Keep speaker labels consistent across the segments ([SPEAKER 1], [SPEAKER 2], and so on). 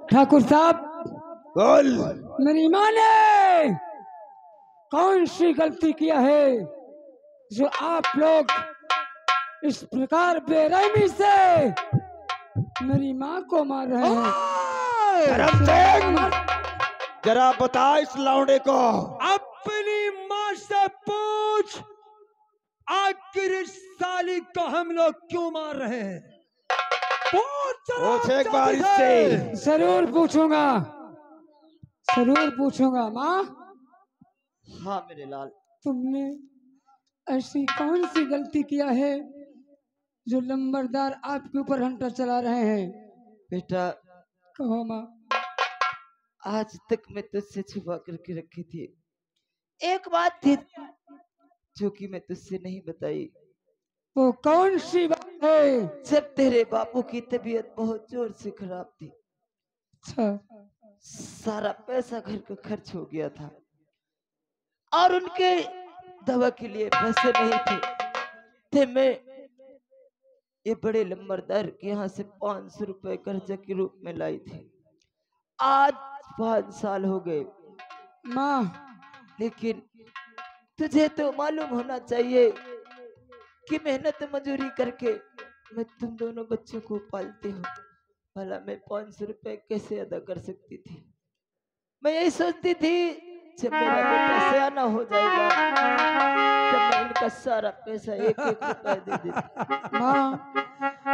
[SPEAKER 1] ठाकुर साहब
[SPEAKER 2] बोल।
[SPEAKER 1] मेरी माँ ने कौन सी गलती किया है जो आप लोग इस प्रकार बेरहमी से मेरी माँ को मार रहे हैं?
[SPEAKER 2] धर्म सिंह, जरा बता इस लौंडे को।
[SPEAKER 3] अपनी माँ से पूछ, आखिर इस साली को हम लोग क्यों मार रहे हैं?
[SPEAKER 2] पूछ एक बार इससे।
[SPEAKER 1] जरूर पूछूंगा, जरूर पूछूंगा। माँ,
[SPEAKER 2] हाँ मेरे लाल,
[SPEAKER 1] तुमने ऐसी कौन सी गलती किया है जो लंबरदार आपके ऊपर हंटर चला रहे हैं?
[SPEAKER 2] बेटा
[SPEAKER 1] कहो माँ।
[SPEAKER 2] आज तक मैं तुझसे छुपा करके रखी थी। एक बात थी जो कि मैं तुझसे नहीं बताई।
[SPEAKER 1] वो कौन सी बात है?
[SPEAKER 2] जब तेरे बापू की तबीयत बहुत जोर से खराब थी,
[SPEAKER 1] अच्छा,
[SPEAKER 2] सारा पैसा घर का खर्च हो गया था और उनके दवा के लिए पैसे नहीं थे। मैं ये बड़े लंबरदार के यहाँ से 500 रुपए कर्जा के रूप में लाई थी। आज 5 साल हो गए
[SPEAKER 1] माँ।
[SPEAKER 2] लेकिन तुझे तो मालूम होना चाहिए कि मेहनत मजदूरी करके मैं तुम दोनों बच्चों को पालती हूँ। भला मैं 500 रुपए कैसे अदा कर सकती थी? मैं यही सोचती थी जब मेरा बेटा सयाना हो जाएगा तब मैं इनका सारा पैसा एक एक रुपया दे देती।
[SPEAKER 1] माँ,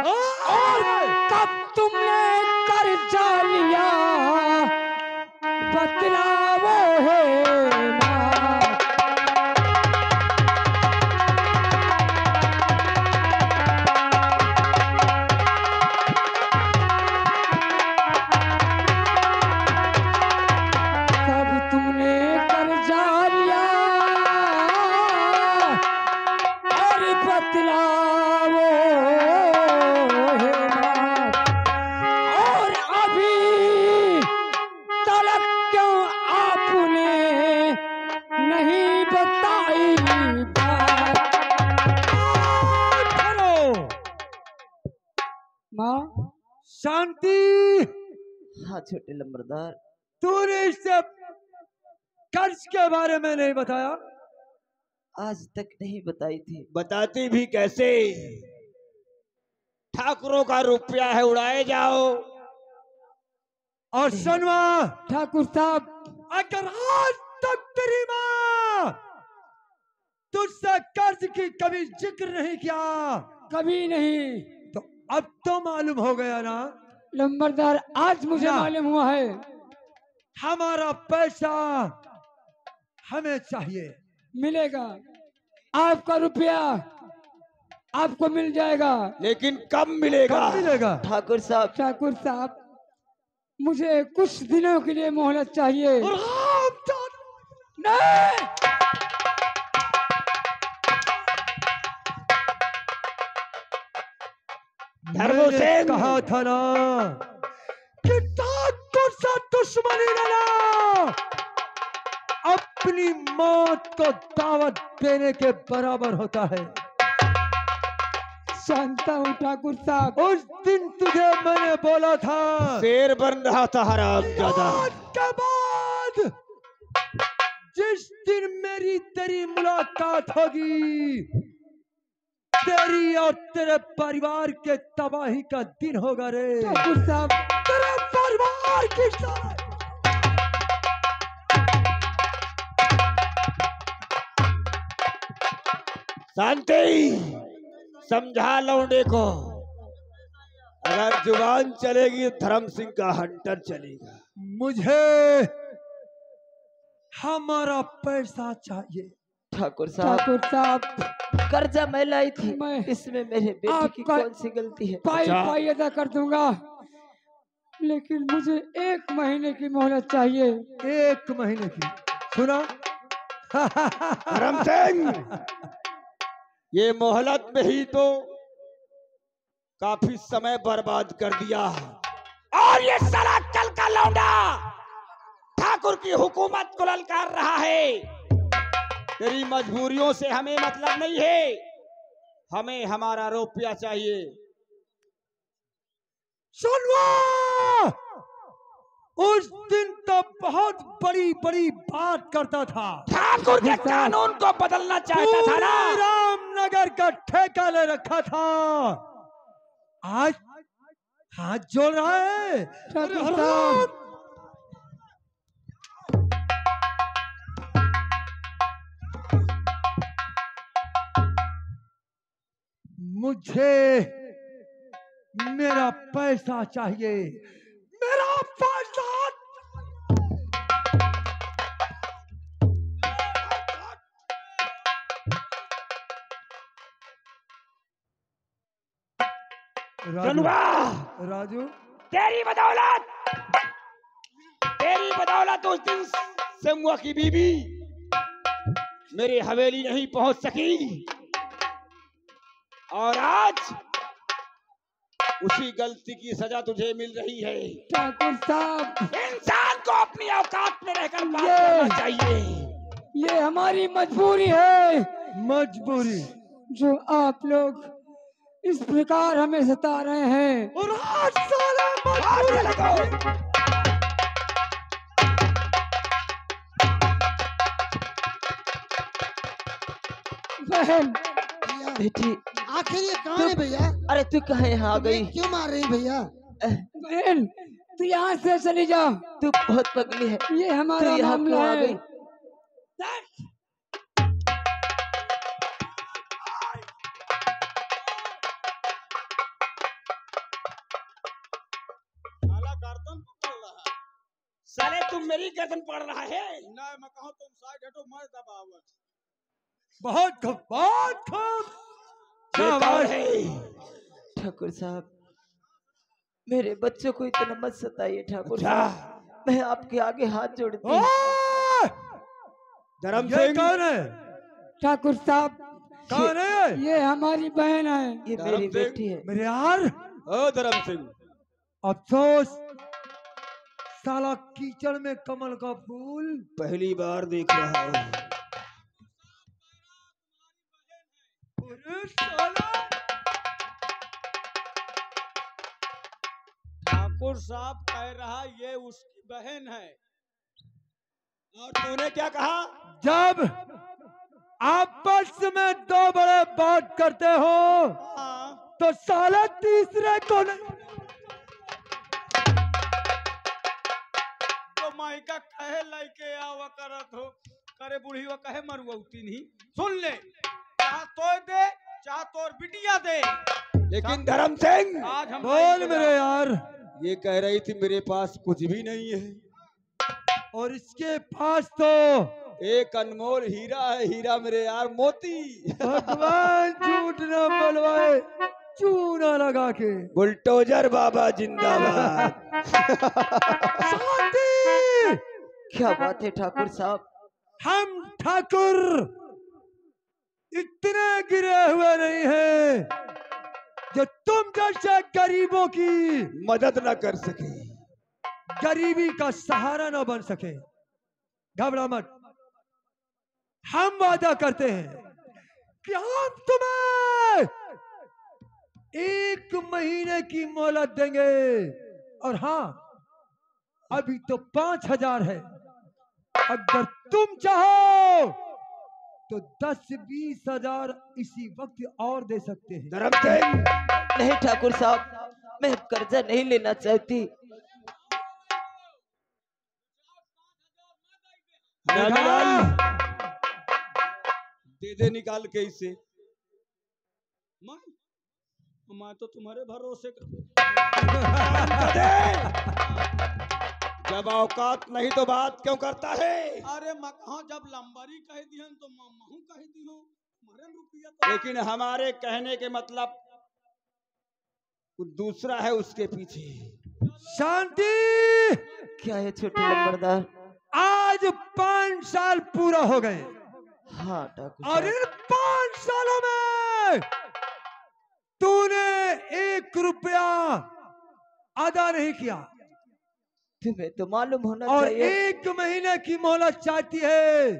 [SPEAKER 1] और कब तुमने कर्जा लिया बतलाओ है माँ। कब तुमने कर्जा लिया और बतलाओ है माँ। और अभी तलक क्यों आपने नहीं बताई बात? माँ।
[SPEAKER 3] शांति।
[SPEAKER 2] हाँ छोटे लंबरदार,
[SPEAKER 3] तूने इससे कर्ज के बारे में नहीं बताया?
[SPEAKER 2] आज तक नहीं बताई थी।
[SPEAKER 4] बताती भी कैसे? ठाकुरों का रुपया है, उड़ाए जाओ।
[SPEAKER 3] और सुनवा
[SPEAKER 1] ठाकुर साहब,
[SPEAKER 3] अगर आज तक तेरी माँ तुझसे कर्ज की कभी जिक्र नहीं किया
[SPEAKER 1] कभी नहीं।
[SPEAKER 3] तो अब तो मालूम हो गया ना।
[SPEAKER 1] लंबरदार, आज मुझे
[SPEAKER 3] ना।
[SPEAKER 1] मालूम हुआ है।
[SPEAKER 3] हमारा पैसा हमें चाहिए।
[SPEAKER 1] मिलेगा, आपका रुपया आपको मिल जाएगा।
[SPEAKER 4] लेकिन कब मिलेगा?
[SPEAKER 3] कब मिलेगा?
[SPEAKER 2] ठाकुर साहब,
[SPEAKER 1] ठाकुर साहब, मुझे कुछ दिनों के लिए मोहलत चाहिए।
[SPEAKER 3] और हम
[SPEAKER 1] नहीं,
[SPEAKER 3] मैंने कहा था ना कि ठाकुर से दुश्मनी लेना अपनी मौत को दावत देने के बराबर होता है।
[SPEAKER 1] जानता हूँ ठाकुर साहब।
[SPEAKER 3] उस दिन तुझे मैंने बोला था
[SPEAKER 4] शेर बन रहा था हरामजादा।
[SPEAKER 3] मौत के बाद जिस दिन मेरी तेरी मुलाकात होगी, तेरी और तेरे परिवार के तबाही का दिन होगा रे।
[SPEAKER 1] ठाकुर साहब,
[SPEAKER 3] तेरे परिवार की सारी
[SPEAKER 4] शांति, समझा लौंडे को। अगर जुबान चलेगी धर्म सिंह का हंटर चलेगा।
[SPEAKER 3] मुझे हमारा पैसा चाहिए।
[SPEAKER 2] ठाकुर साहब,
[SPEAKER 1] ठाकुर साहब,
[SPEAKER 2] कर्जा मैं लाई थी,
[SPEAKER 1] मैं
[SPEAKER 2] इसमें मेरे बेटे की
[SPEAKER 1] आपका
[SPEAKER 2] कौन सी गलती है?
[SPEAKER 1] पाई
[SPEAKER 4] अच्छा।
[SPEAKER 1] पाई अदा कर दूंगा, लेकिन मुझे 1 महीने की मोहलत चाहिए।
[SPEAKER 3] 1 महीने की। सुना
[SPEAKER 4] धर्म सिंह, ये मोहलत में ही तो काफी समय बर्बाद कर दिया। और ये साला कल का लौंडा ठाकुर की हुकूमत को ललकार रहा है। तेरी मजबूरियों से हमें मतलब नहीं है, हमें हमारा रुपया चाहिए।
[SPEAKER 3] सुनवा, उस दिन तो बहुत बड़ी बड़ी बात करता था,
[SPEAKER 4] ठाकुर के कानून को बदलना चाहता था ना।
[SPEAKER 3] पूरे रामनगर का ठेका ले रखा था। आज हाथ जोड़ रहा है।
[SPEAKER 1] ठाकुर साहब,
[SPEAKER 3] मुझे मेरा पैसा चाहिए, मेरा पैसा।
[SPEAKER 4] रनुआ,
[SPEAKER 3] राजू,
[SPEAKER 4] तेरी बदौलत उस दिन सेमुआ की बीबी मेरी हवेली नहीं पहुंच सकी, और आज उसी गलती की सजा तुझे मिल रही है।
[SPEAKER 1] ठाकुर साहब,
[SPEAKER 4] इंसान को अपनी औकात में रहकर बात करना चाहिए।
[SPEAKER 1] ये हमारी मजबूरी है,
[SPEAKER 3] मजबूरी
[SPEAKER 1] जो आप लोग इस प्रकार हमें सता रहे हैं।
[SPEAKER 3] और आज साला
[SPEAKER 4] आगे लगाओ।
[SPEAKER 1] बहन,
[SPEAKER 2] बेटी,
[SPEAKER 5] आखिर ये कौन है भैया?
[SPEAKER 2] अरे तू कहाँ यहाँ आ गई?
[SPEAKER 5] तुम्हें क्यों मार रही भैया?
[SPEAKER 1] बहन, तू यहाँ से चली जा,
[SPEAKER 2] तू बहुत पगली है।
[SPEAKER 1] ये
[SPEAKER 2] तू
[SPEAKER 1] हमारा
[SPEAKER 2] यहाँ
[SPEAKER 1] मामला
[SPEAKER 2] क्यों आ
[SPEAKER 1] है।
[SPEAKER 2] गई?
[SPEAKER 4] साले तुम मेरी गर्दन पड़ रहा है।
[SPEAKER 6] ना मैं कहूं तुम साइड हटो, मैं दबाव।
[SPEAKER 3] बहुत खूब।
[SPEAKER 4] ये कौन है?
[SPEAKER 2] ठाकुर साहब, मेरे बच्चों को इतना मत सताइए ठाकुर
[SPEAKER 4] अच्छा।
[SPEAKER 2] साहब। मैं आपके आगे हाथ जोड़ती हूँ।
[SPEAKER 3] ओए!
[SPEAKER 4] धर्म
[SPEAKER 3] ये
[SPEAKER 4] सिंह,
[SPEAKER 3] कौन है?
[SPEAKER 1] ठाकुर साहब,
[SPEAKER 3] कौन है?
[SPEAKER 1] ये हमारी बहन है।
[SPEAKER 2] ये
[SPEAKER 4] धर्म
[SPEAKER 2] मेरी
[SPEAKER 4] सिंह।
[SPEAKER 2] बेटी है।
[SPEAKER 3] मेरे यार,
[SPEAKER 4] ओ धर्म सिंह,
[SPEAKER 3] अफसोस साला कीचड़ में कमल का फूल।
[SPEAKER 4] पहली बार देख रहा हूँ।
[SPEAKER 3] अरे साला!
[SPEAKER 6] ठाकुर साहब कह रहा ये उसकी बहन है।
[SPEAKER 4] और तूने क्या कहा?
[SPEAKER 3] जब आपस में दो बड़े बात करते हो
[SPEAKER 6] हाँ,
[SPEAKER 3] तो साला तीसरे को नहीं।
[SPEAKER 6] तो माइका कहे लाइके आवा करत हो, करे बुढ़ी वो कहे मरुआती नहीं। सुन ले, चाह तो दे, चाह तोर बिटिया दे।
[SPEAKER 4] लेकिन धर्म सिंह,
[SPEAKER 6] आज हम
[SPEAKER 3] बोल मेरे यार।
[SPEAKER 4] ये कह रही थी मेरे पास कुछ भी नहीं है,
[SPEAKER 3] और इसके पास तो
[SPEAKER 4] एक अनमोल हीरा है। हीरा मेरे यार, मोती।
[SPEAKER 3] भगवान झूठ न बोलवाए, चूना लगा के।
[SPEAKER 4] बुलडोजर बाबा जिंदाबाद।
[SPEAKER 3] शांति!
[SPEAKER 2] क्या बात है ठाकुर साहब?
[SPEAKER 3] हम ठाकुर इतने गिरे हुए नहीं हैं जो तुम जैसे गरीबों की
[SPEAKER 4] मदद न कर सके,
[SPEAKER 3] गरीबी का सहारा न बन सके। घबरा मत, हम वादा करते हैं कि हम तुम्हें 1 महीने की मोहलत देंगे। और हाँ, अभी तो 5000 है। अगर तुम चाहो तो 10-20 हजार इसी वक्त और दे सकते हैं।
[SPEAKER 4] धर्म सिंह,
[SPEAKER 2] नहीं ठाकुर साहब, मैं कर्जा नहीं लेना चाहती।
[SPEAKER 4] निकाल, दे दे निकाल के इसे।
[SPEAKER 6] मैं तो तुम्हारे भरोसे
[SPEAKER 4] जब औकात नहीं तो बात क्यों करता है?
[SPEAKER 6] अरे मैं कहा जब लंबारी कह दी हन तो महू कह दी हूँ। तुम्हारे रुपया तो
[SPEAKER 4] लेकिन हमारे कहने के मतलब कुछ दूसरा है उसके पीछे।
[SPEAKER 3] शांति!
[SPEAKER 2] क्या है छोटे लंबरदार?
[SPEAKER 3] आज 5 साल पूरा हो गए,
[SPEAKER 2] हाँ ठाकुर
[SPEAKER 3] और
[SPEAKER 2] साहब।
[SPEAKER 3] इन 5 सालों में तूने 1 रुपया अदा नहीं किया,
[SPEAKER 2] तुम्हें तो मालूम होना
[SPEAKER 3] और
[SPEAKER 2] चाहिए।
[SPEAKER 3] 1 महीने की मोहलत चाहती है,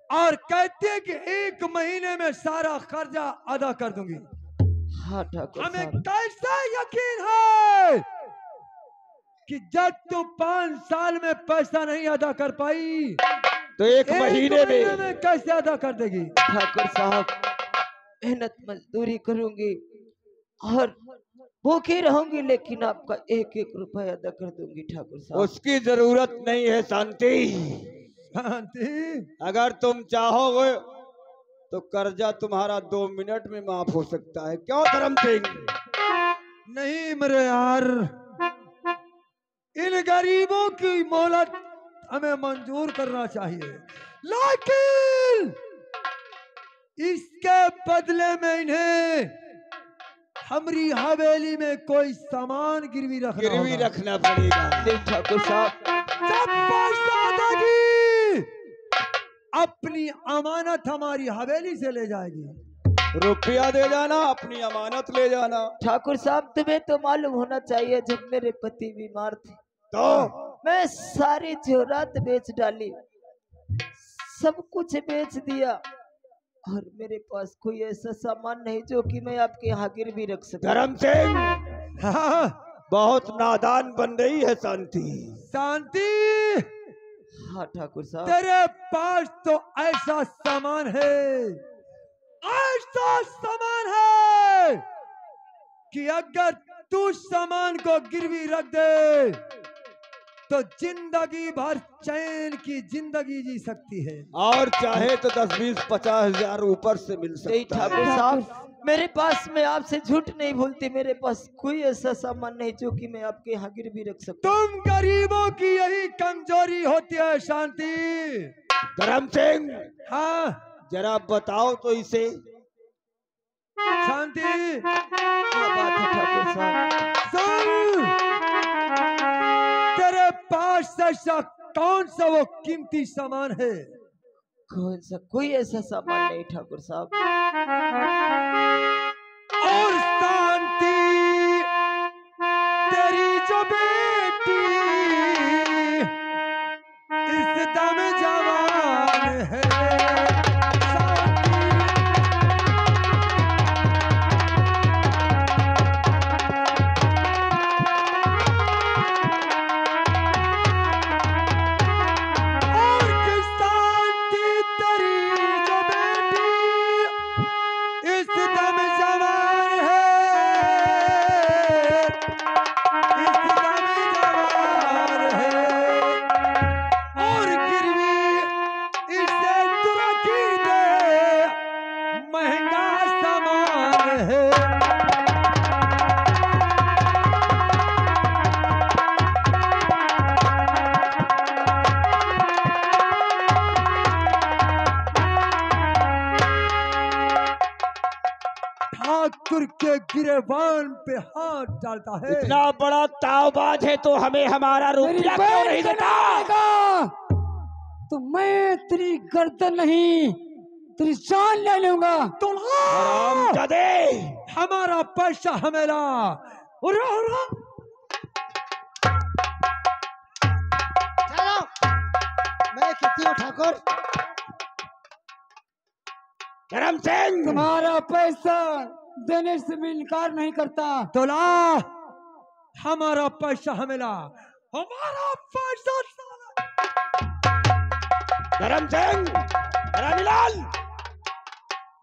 [SPEAKER 3] और कहती है कि 1 महीने में सारा कर्जा अदा कर दूंगी।
[SPEAKER 2] हाँ ठाकुर
[SPEAKER 3] हमें
[SPEAKER 2] साहब।
[SPEAKER 3] कैसा यकीन है कि जब तू 5 साल में पैसा नहीं अदा कर पाई
[SPEAKER 4] तो एक महीने
[SPEAKER 3] में कैसे अदा कर देगी?
[SPEAKER 2] ठाकुर साहब मेहनत मजदूरी करूंगी और भूखी रहूंगी, लेकिन आपका 1-1 रुपया अदा कर दूंगी ठाकुर साहब।
[SPEAKER 4] उसकी जरूरत नहीं है शांति।
[SPEAKER 3] शांति,
[SPEAKER 4] अगर तुम चाहोगे तो कर्जा तुम्हारा 2 मिनट में माफ हो सकता है। क्यों धर्म सिंह?
[SPEAKER 3] नहीं मेरे यार, इन गरीबों की मोहलत हमें मंजूर करना चाहिए, लेकिन इसके बदले में इन्हें हमारी हवेली में कोई सामान गिरवी
[SPEAKER 4] रखना पड़ेगा।
[SPEAKER 2] नहीं ठाकुर साहब,
[SPEAKER 3] जब पैसा देगी अपनी अमानत हमारी हवेली से ले जाएगी।
[SPEAKER 4] रुपया दे जाना, अपनी अमानत ले जाना।
[SPEAKER 2] ठाकुर साहब तुम्हें तो मालूम होना चाहिए, जब मेरे पति बीमार थे
[SPEAKER 4] तो
[SPEAKER 2] मैं सारी जोरात बेच डाली, सब कुछ बेच दिया, और मेरे पास कोई ऐसा सामान नहीं जो कि मैं आपके यहाँ गिरवी रख सकूं।
[SPEAKER 4] धर्म सिंह
[SPEAKER 3] हाँ,
[SPEAKER 4] बहुत नादान बन रही है शांति।
[SPEAKER 3] शांति,
[SPEAKER 2] हाँ ठाकुर साहब,
[SPEAKER 3] तेरे पास तो ऐसा सामान है, ऐसा सामान है कि अगर तू सामान को गिरवी रख दे तो जिंदगी भर चैन की जिंदगी जी सकती है,
[SPEAKER 4] और चाहे तो 10, 20, 50 हजार ऊपर से मिल
[SPEAKER 2] नहीं
[SPEAKER 4] सकता है।
[SPEAKER 2] ठाकुर साहब, मेरे पास, मैं आपसे झूठ नहीं बोलती, मेरे पास कोई ऐसा सामान नहीं जो कि मैं आपके यहाँ गिरवी रख सकूं।
[SPEAKER 3] तुम गरीबों की यही कमजोरी होती है शांति।
[SPEAKER 4] धर्म सिंह
[SPEAKER 3] हाँ
[SPEAKER 4] जरा बताओ तो इसे।
[SPEAKER 3] शांति,
[SPEAKER 2] क्या बात है ठाकुर साहब?
[SPEAKER 3] सुन, तेरे पास ऐसा कौन सा वो कीमती सामान है?
[SPEAKER 2] कौन सा? कोई ऐसा सामान नहीं ठाकुर साहब।
[SPEAKER 3] और शांति, तेरी जो बेटी इस दम जवान है, ठाकुर के गिरेबान पे हाथ डालता है।
[SPEAKER 4] इतना बड़ा तावबाज है तो हमें हमारा रुपया क्यों नहीं देता?
[SPEAKER 1] तो मैं तेरी गर्दन नहीं, तेरी जान ले लूंगा।
[SPEAKER 4] हरामजादे,
[SPEAKER 3] हमारा पैसा हमें ला।
[SPEAKER 5] चलो, मैं कहती हूँ ठाकुर,
[SPEAKER 4] धर्म सिंह
[SPEAKER 1] तुम्हारा पैसा देने से भी इनकार नहीं करता।
[SPEAKER 3] तो ला, हमारा पैसा हमें ला, हमारा पैसा।
[SPEAKER 4] धर्म सिंह, रानीलाल,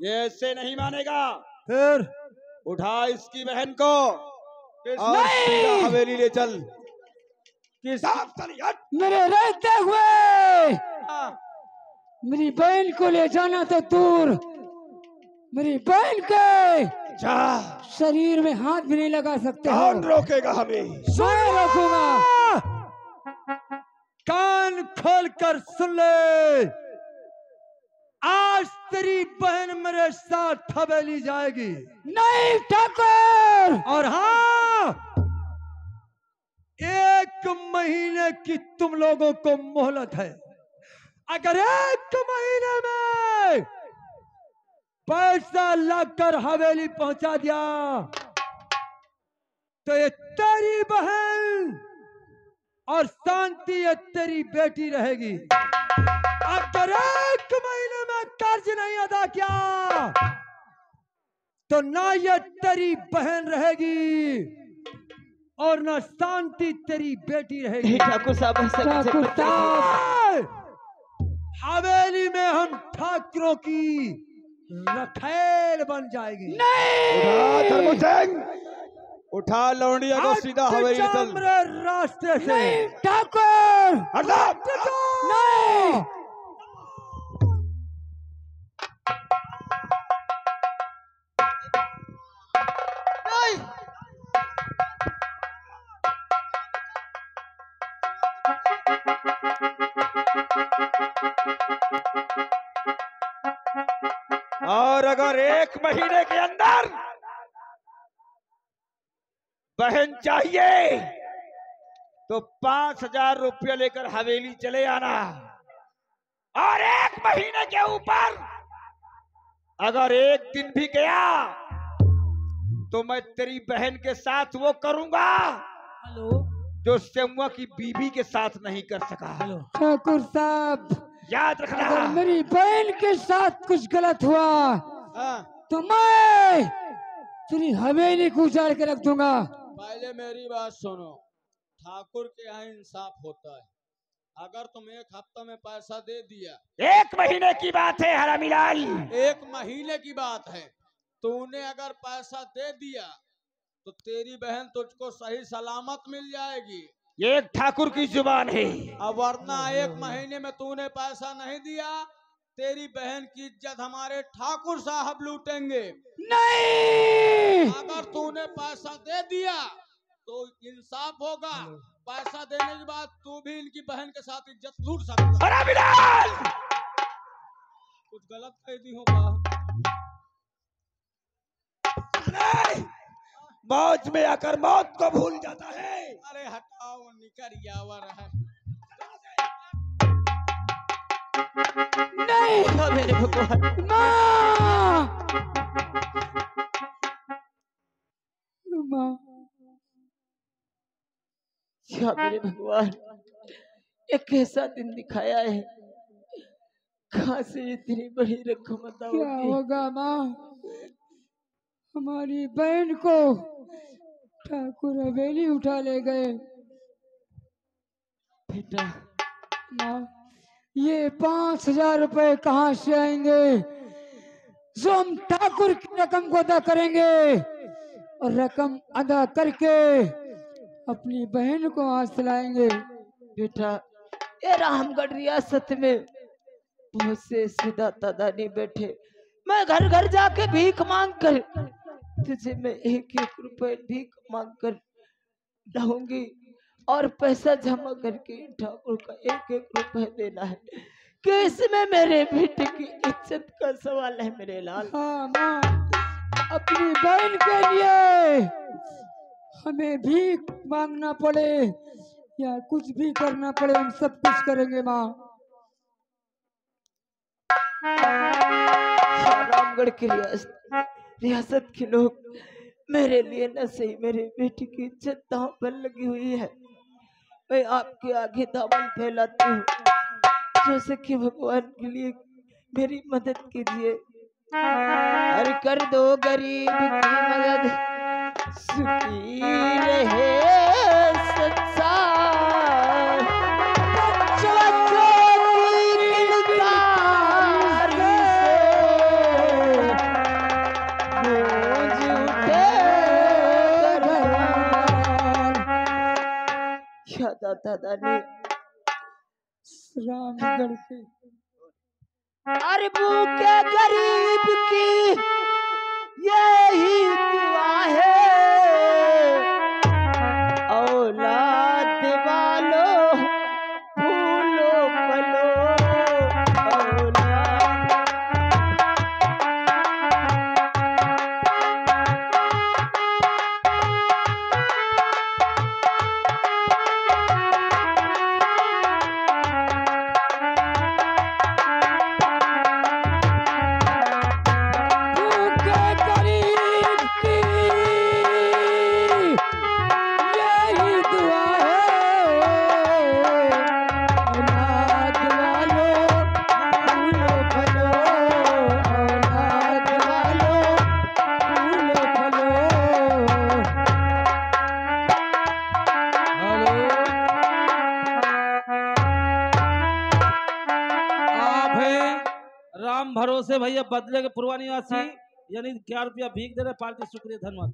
[SPEAKER 4] ये ऐसे नहीं मानेगा।
[SPEAKER 3] फिर
[SPEAKER 4] उठा इसकी बहन को और सीधा हवेली ले चल।
[SPEAKER 1] मेरे रहते हुए मेरी बहन को ले जाना तो दूर, मेरी बहन के
[SPEAKER 4] जा,
[SPEAKER 1] शरीर में हाथ भी नहीं लगा सकते हो।
[SPEAKER 4] कौन रोकेगा हमें?
[SPEAKER 1] मैं रोकूंगा।
[SPEAKER 3] कान खोल कर सुन ले, आज तेरी बहन मेरे साथ हवेली जाएगी।
[SPEAKER 1] नहीं ठाकुर।
[SPEAKER 3] और हाँ, 1 महीने की तुम लोगों को मोहलत है। अगर 1 महीने में पैसा लाकर हवेली पहुंचा दिया तो ये तेरी बहन और शांति ये तेरी बेटी रहेगी। अगर 1 महीने में कर्ज नहीं अदा किया तो ना ये तेरी बहन रहेगी और न शांति तेरी बेटी रहेगी।
[SPEAKER 2] ठाकुर साहब ऐसा कैसे
[SPEAKER 1] ठाकुर
[SPEAKER 2] करते हैं?
[SPEAKER 1] साहब
[SPEAKER 3] हवेली में हम ठाकुरों की रखेल बन जाएगी।
[SPEAKER 4] उठा धर्म सिंह, उठा लौंडिया को सीधा हवेली चल।
[SPEAKER 3] मेरे रास्ते से
[SPEAKER 1] नहीं ठाकुर
[SPEAKER 4] हट जा।
[SPEAKER 1] नहीं
[SPEAKER 4] और अगर 1 महीने के अंदर बहन चाहिए तो 5,000 रुपये लेकर हवेली चले आना। और 1 महीने के ऊपर अगर 1 दिन भी गया तो मैं तेरी बहन के साथ वो करूंगा जो सेमुआ की बीबी के साथ नहीं कर सका।
[SPEAKER 1] ठाकुर साहब
[SPEAKER 4] याद रखना।
[SPEAKER 1] अगर मेरी बहन के साथ कुछ गलत हुआ
[SPEAKER 6] हाँ,
[SPEAKER 1] तो मैं तेरी हवेली को उजाड़ के रख दूंगा।
[SPEAKER 6] पहले मेरी बात सुनो। ठाकुर के यहाँ इंसाफ होता है। अगर तुम 1 हफ्ता में पैसा दे दिया,
[SPEAKER 4] 1 महीने की बात है हरामीलाल।
[SPEAKER 6] 1 महीने की बात है, तूने अगर पैसा दे दिया तो तेरी बहन तुझको सही सलामत मिल जाएगी।
[SPEAKER 4] ये एक ठाकुर की जुबान है।
[SPEAKER 6] अब वरना 1 महीने में तूने पैसा नहीं दिया, तेरी बहन की इज्जत हमारे ठाकुर साहब लूटेंगे।
[SPEAKER 1] नहीं
[SPEAKER 6] अगर तूने पैसा दे दिया तो इंसाफ होगा। पैसा देने के बाद तू भी इनकी बहन के साथ इज्जत लूट सकता।
[SPEAKER 4] हरामीलाल
[SPEAKER 6] कुछ गलत कह दी होगा।
[SPEAKER 4] मौज में आकर मौत को भूल जाता है।
[SPEAKER 6] अरे हटाओ, निकर यावर है।
[SPEAKER 1] नहीं
[SPEAKER 2] हाँ, मेरे भगवान।
[SPEAKER 1] माँ माँ
[SPEAKER 2] क्या मेरे भगवान, एक कैसा दिन दिखाया है। कहाँ से इतनी बड़ी रकम अदा
[SPEAKER 1] क्या
[SPEAKER 2] होगी?
[SPEAKER 1] होगा माँ? हमारी बहन को ठाकुर हवेली उठा ले गए।
[SPEAKER 2] बेटा
[SPEAKER 1] माँ ये 5,000 रुपए कहाँ से आएंगे जो हम ठाकुर की रकम को अदा करेंगे और रकम अदा करके अपनी बहन को हाथ लाएंगे।
[SPEAKER 2] बेटा, ये रामगढ़ रियासत में बहुत से सिद्धाता दानी बैठे। मैं घर घर जाके भीख मांग कर तुझे मैं 1-1 रुपए भीख मांग कर लाऊंगी और पैसा जमा करके ठाकुर का 1-1 रुपए देना है कि इसमें मेरे बेटे की इज्जत का सवाल है मेरे लाल।
[SPEAKER 1] हाँ माँ, अपनी बहन के लिए हमें भीख मांगना पड़े या कुछ भी करना पड़े, हम सब कुछ करेंगे माँ।
[SPEAKER 2] रामगढ़ की रियासत के लोग मेरे लिए न सही मेरे बेटी की इज्जत दांव पर लगी हुई है। मैं आपके आगे दामन फैलाती हूँ, जैसे कि भगवान के लिए मेरी मदद कीजिए। अरे कर दो गरीब की मदद, सुखी रहे संसार। बच्चों की किलकारी से गूंज उठे दरबार। क्या दादा दादी
[SPEAKER 1] रामगढ़ के
[SPEAKER 2] अरे भूखे गरीब की यही दुआ है, औलाद वालों फूलो फलो औलाद।
[SPEAKER 1] भूखे गरीब की
[SPEAKER 7] राम भरोसे भैया बदले के पूर्वा निवासी यानी 11 रुपया भीख दे रहे पार्टी शुक्रिया धन्यवाद।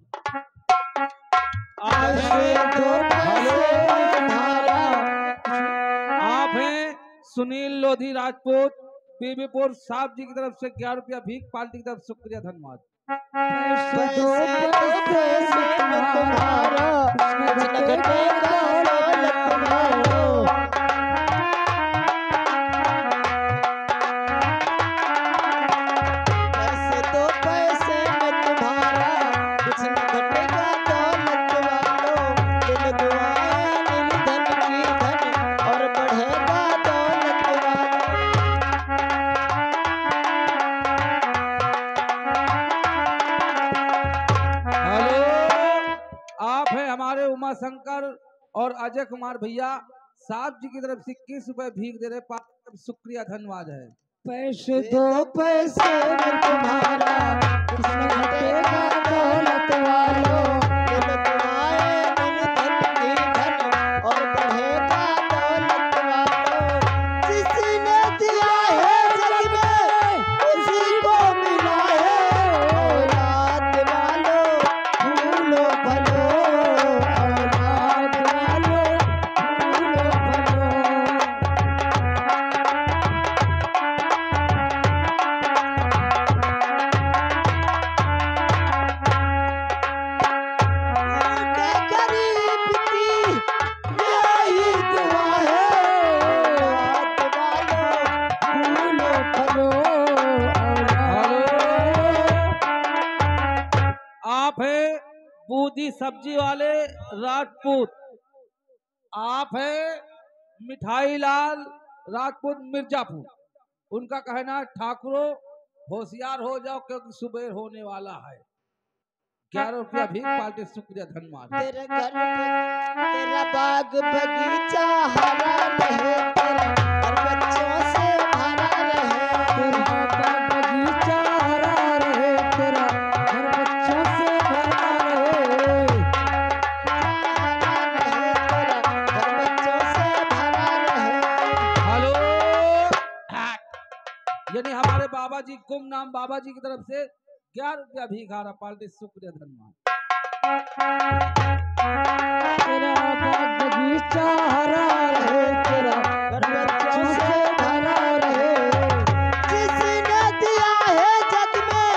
[SPEAKER 7] आप हैं सुनील लोधी राजपूत बीबीपुर साहब जी की तरफ से 11 रुपया भीख पार्टी की तरफ शुक्रिया धन्यवाद। उमा शंकर और अजय कुमार भैया साहब जी की तरफ से 21 रुपए भीख दे रहे शुक्रिया धन्यवाद है।
[SPEAKER 2] पैसे दो पैसे में तुम्हारा कुछ न घटेगा दौलत वालों, दौलत आए दिन धन की धन और बढ़ेगा दौलत वालों। जिसने दिया है जग में उसी को मिला है, औलाद वालों भूलो भलो, औलाद वालों भूलो भलो।
[SPEAKER 7] आप है बूदी सब्जी वाले राजपूत, आप है मिठाई लाल राजपूत मिर्जापुर। उनका कहना है ठाकुरों होशियार हो जाओ क्योंकि सुबह होने वाला है। 11 रुपया भी पार्टी शुक्रिया धन्यवाद।
[SPEAKER 2] तेरे घर तेरा बाग बगीचा हरा रहे, तेरा घर बच्चों से भरा रहे, तेरा बाग बगीचा हरा रहे, तेरा घर बच्चों से भरा रहे, तेरा घर बच्चों से भरा रहे।
[SPEAKER 7] हेलो यानी हमारे बाबा जी गुमनाम बाबा जी की तरफ से 11 रुपया भी खा रहा पार्टी शुक्रिया धन्यवाद।
[SPEAKER 2] तेरा बाग बगीचा हरा रहे, तेरा घर बच्चों से भरा रहे। जिसने दिया है जग में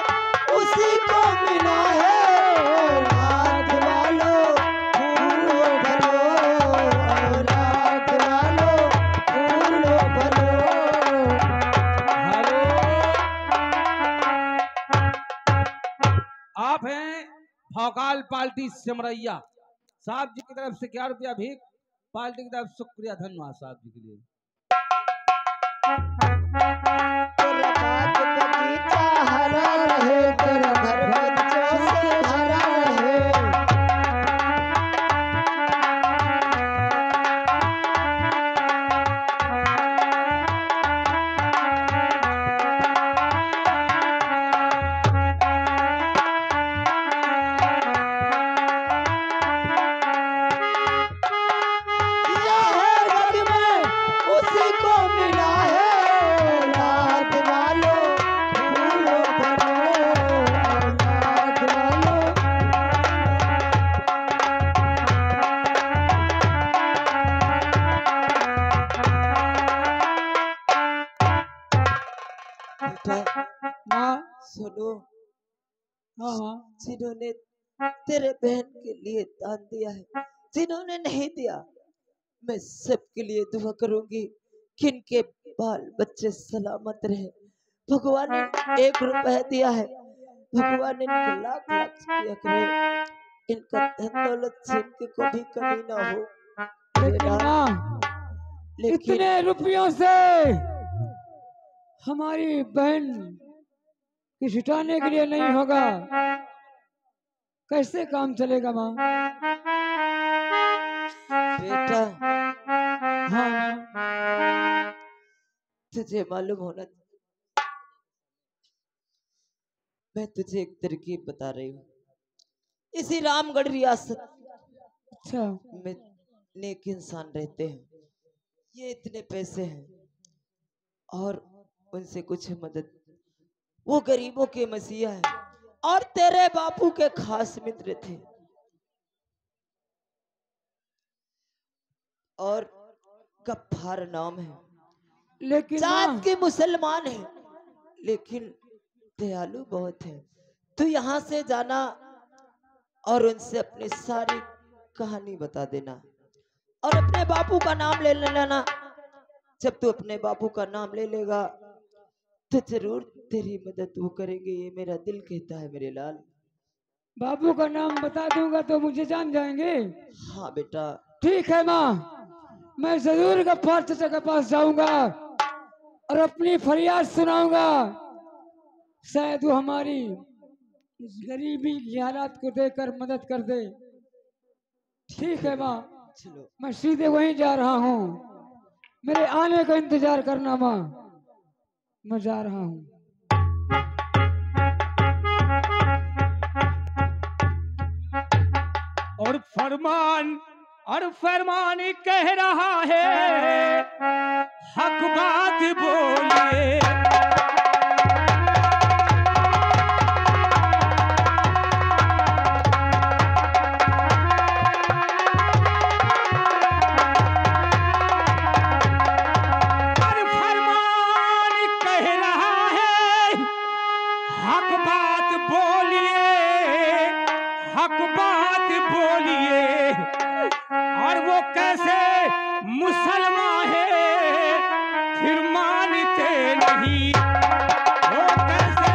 [SPEAKER 2] उसी को मिला है, औलाद वालों भूलो भलो, औलाद वालों भूलो भलो।
[SPEAKER 7] आप हैं भौकाल पार्टी सिमरैया साहब जी की तरफ से 11 रुपया भी पार्टी की तरफ शुक्रिया धन्यवाद साहब जी के लिए।
[SPEAKER 2] तेरा बाग बगीचा हरा रहे, तेरा घर बच्चों से भरा रहे। दिया है जग में उसी को मिला है, औलाद वालों भूलो भलो, औलाद वालों। बेटा
[SPEAKER 1] हाँ
[SPEAKER 2] सुनो,
[SPEAKER 1] हाँ
[SPEAKER 2] जिन्होंने तेरे बहन के लिए दान दिया है, जिन्होंने नहीं दिया, मैं सबके लिए दुआ करूंगी कि इनके बाल बच्चे सलामत रहे। भगवान ने 1 रुपया दिया है, भगवान ने इनको लाख लाख रुपया करे, इनका धन दौलत से इनकी कोई कमी ना हो।
[SPEAKER 1] लेकिन
[SPEAKER 2] बेटा,
[SPEAKER 1] ना
[SPEAKER 2] लेकिन
[SPEAKER 1] इतने रुपयों से हमारी बहन की छुटाने के लिए नहीं होगा। कैसे काम चलेगा माँ?
[SPEAKER 2] बेटा
[SPEAKER 1] हाँ
[SPEAKER 2] तुझे मालूम होना, मैं तुझे एक तरकीब बता रही हूँ। इसी रामगढ़ रियासत
[SPEAKER 1] अच्छा
[SPEAKER 2] में नेक इंसान रहते हैं, ये इतने पैसे हैं और उनसे कुछ मदद वो गरीबों के मसीहा है और तेरे बापू के खास मित्र थे। और गफ्फार नाम है,
[SPEAKER 1] लेकिन
[SPEAKER 2] जात
[SPEAKER 1] माँ,
[SPEAKER 2] के मुसलमान है, लेकिन दयालु बहुत है। तू यहाँ से जाना और उनसे अपनी सारी कहानी बता देना और अपने बापू का नाम ले लेना। जब तू अपने बापू का नाम ले लेगा तो जरूर तेरी मदद वो करेंगे, ये मेरा दिल कहता है मेरे लाल।
[SPEAKER 1] बाबू का नाम बता दूंगा तो मुझे जान जाएंगे।
[SPEAKER 2] हाँ बेटा।
[SPEAKER 1] ठीक है माँ, मैं जरूर गफ्फार चाचा के पास जाऊंगा और अपनी फरियाद सुनाऊंगा। शायद वो हमारी इस गरीबी की हालात को देखकर मदद कर दे। ठीक है माँ,
[SPEAKER 2] चलो
[SPEAKER 1] मैं सीधे वहीं जा रहा हूँ। मेरे आने का इंतजार करना माँ, मैं जा रहा हूँ।
[SPEAKER 4] और फरमान कह रहा है, हक बात बोलिए। मुसलमान है फिर मानते नहीं, वो कैसे?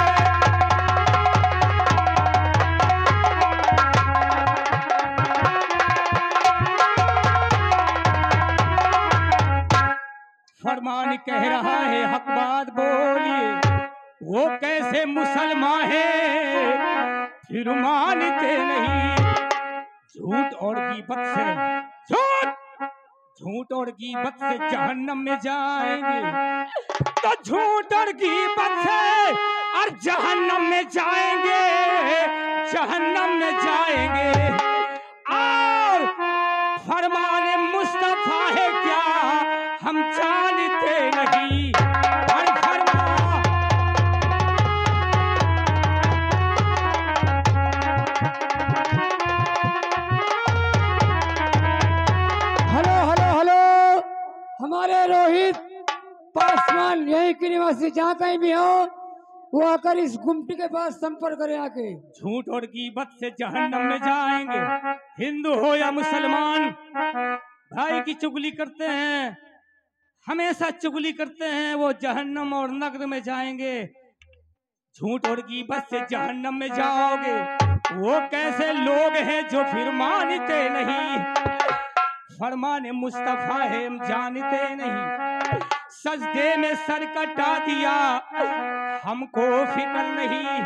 [SPEAKER 4] फरमान कह रहा है हक बात बोलिए, वो कैसे मुसलमान है फिर मानते नहीं। झूठ और गीबत से झूठ और गीबत से जहन्नम में जाएंगे, तो झूठ और गीबत से और जहन्नम में जाएंगे, जहन्नम में जाएंगे। और फरमाने मुस्तफा है क्या हम जानते नहीं। और
[SPEAKER 1] हमारे रोहित पासवान यही के निवासी जहाँ कहीं भी हो, वो आकर इस गुमटी के पास संपर्क करें आके।
[SPEAKER 4] झूठ और गीबत से जहन्नम में जाएंगे, हिंदू हो या मुसलमान, भाई की चुगली करते हैं, हमेशा चुगली करते हैं, वो जहन्नम और नगर में जाएंगे। झूठ और गीबत से जहन्नम में जाओगे, वो कैसे लोग हैं जो फिर मानते नहीं। फरमाने मुस्तफा है हम जानते नहीं, सजदे में सर कटा दिया हमको फिक्र नहीं।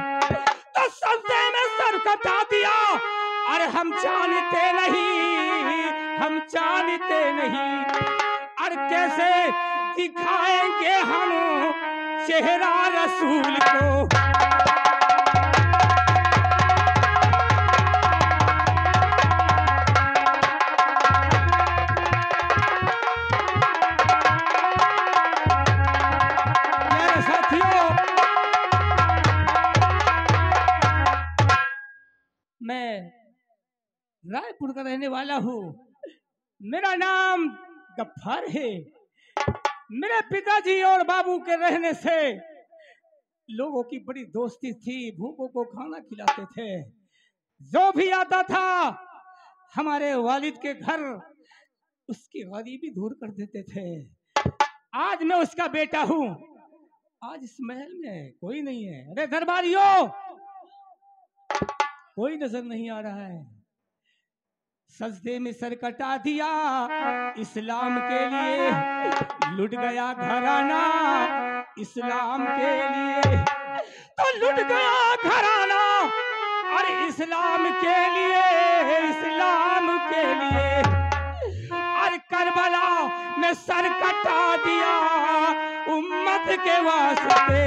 [SPEAKER 4] तो सजदे में सर कटा दिया अरे हम जानते नहीं, हम जानते नहीं। और कैसे दिखाएंगे हम चेहरा रसूल को। मैं रायपुर का रहने वाला हूँ, मेरा नाम गफ्फार है। मेरे पिताजी और बाबू के रहने से लोगों की बड़ी दोस्ती थी, भूखों को खाना खिलाते थे। जो भी आता था हमारे वालिद के घर उसकी गरीबी दूर कर देते थे। आज मैं उसका बेटा हूँ, आज इस महल में कोई नहीं है। अरे दरबारियों, कोई नजर नहीं आ रहा है। सजदे में सर कटा दिया इस्लाम के लिए, लुट गया घराना इस्लाम के लिए। तो लुट गया घराना और इस्लाम के लिए, इस्लाम के लिए। और करबला में सर कटा दिया उम्मत के वास्ते।